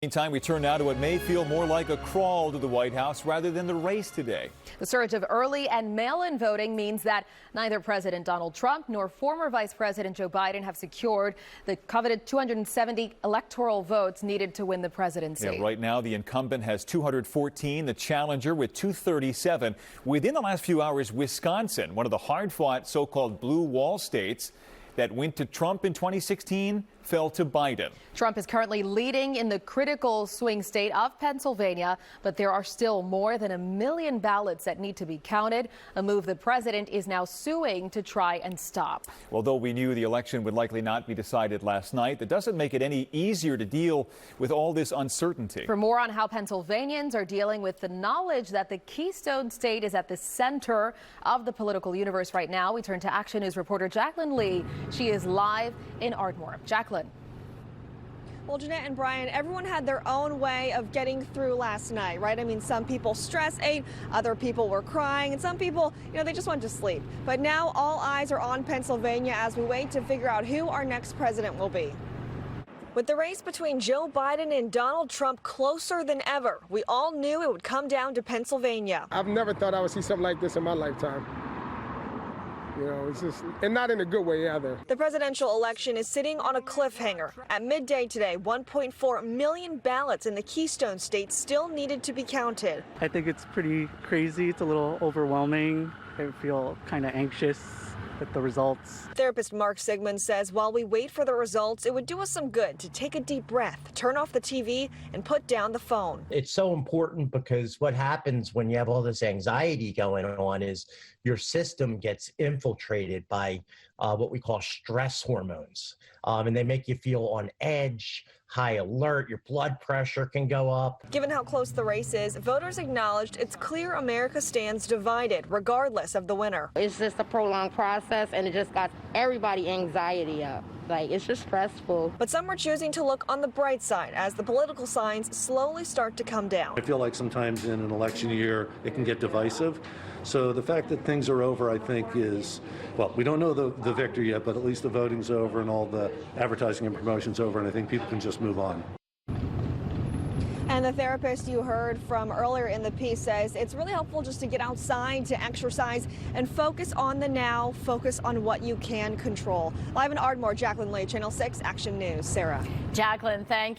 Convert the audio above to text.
Meantime, we turn now to what may feel more like a crawl to the White House rather than the race today. The surge of early and mail-in voting means that neither President Donald Trump nor former Vice President Joe Biden have secured the coveted 270 electoral votes needed to win the presidency. Yeah, right now, the incumbent has 214, the challenger with 237. Within the last few hours, Wisconsin, one of the hard-fought so-called blue wall states that went to Trump in 2016, fell to Biden. Trump is currently leading in the critical swing state of Pennsylvania, but there are still more than 1 million ballots that need to be counted, a move the president is now suing to try and stop. Well, though we knew the election would likely not be decided last night, that doesn't make it any easier to deal with all this uncertainty. For more on how Pennsylvanians are dealing with the knowledge that the Keystone State is at the center of the political universe right now, we turn to Action News reporter Jacqueline Lee. She is live in Ardmore. Jacqueline. Well, Jeanette and Brian, everyone had their own way of getting through last night, right? I mean, some people stress ate, other people were crying, and some people, they just wanted to sleep. But now all eyes are on Pennsylvania as we wait to figure out who our next president will be. With the race between Joe Biden and Donald Trump closer than ever, we all knew it would come down to Pennsylvania. I've never thought I would see something like this in my lifetime. It's just, and not in a good way either. The presidential election is sitting on a cliffhanger. At midday today, 1.4 million ballots in the Keystone State still needed to be counted. I think it's pretty crazy. It's a little overwhelming. I feel kind of anxious with the results. Therapist Mark Sigmund says while we wait for the results, it would do us some good to take a deep breath, turn off the TV, and put down the phone. It's so important because what happens when you have all this anxiety going on is your system gets infiltrated by what we call stress hormones. And they make you feel on edge, high alert, your blood pressure can go up. Given how close the race is, voters acknowledged it's clear America stands divided, regardless of the winner. It's just a prolonged process, and it just got everybody anxiety up. It's just stressful. But some are choosing to look on the bright side as the political signs slowly start to come down. I feel like sometimes in an election year, it can get divisive. So the fact that things are over, I think, is, well, we don't know the victor yet, but at least the voting's over and all the advertising and promotion's over, and I think people can just move on. And the therapist you heard from earlier in the piece says it's really helpful just to get outside, to exercise, and focus on the now, focus on what you can control. Live in Ardmore, Jacqueline Lee, Channel 6 Action News. Sarah. Jacqueline, thank you.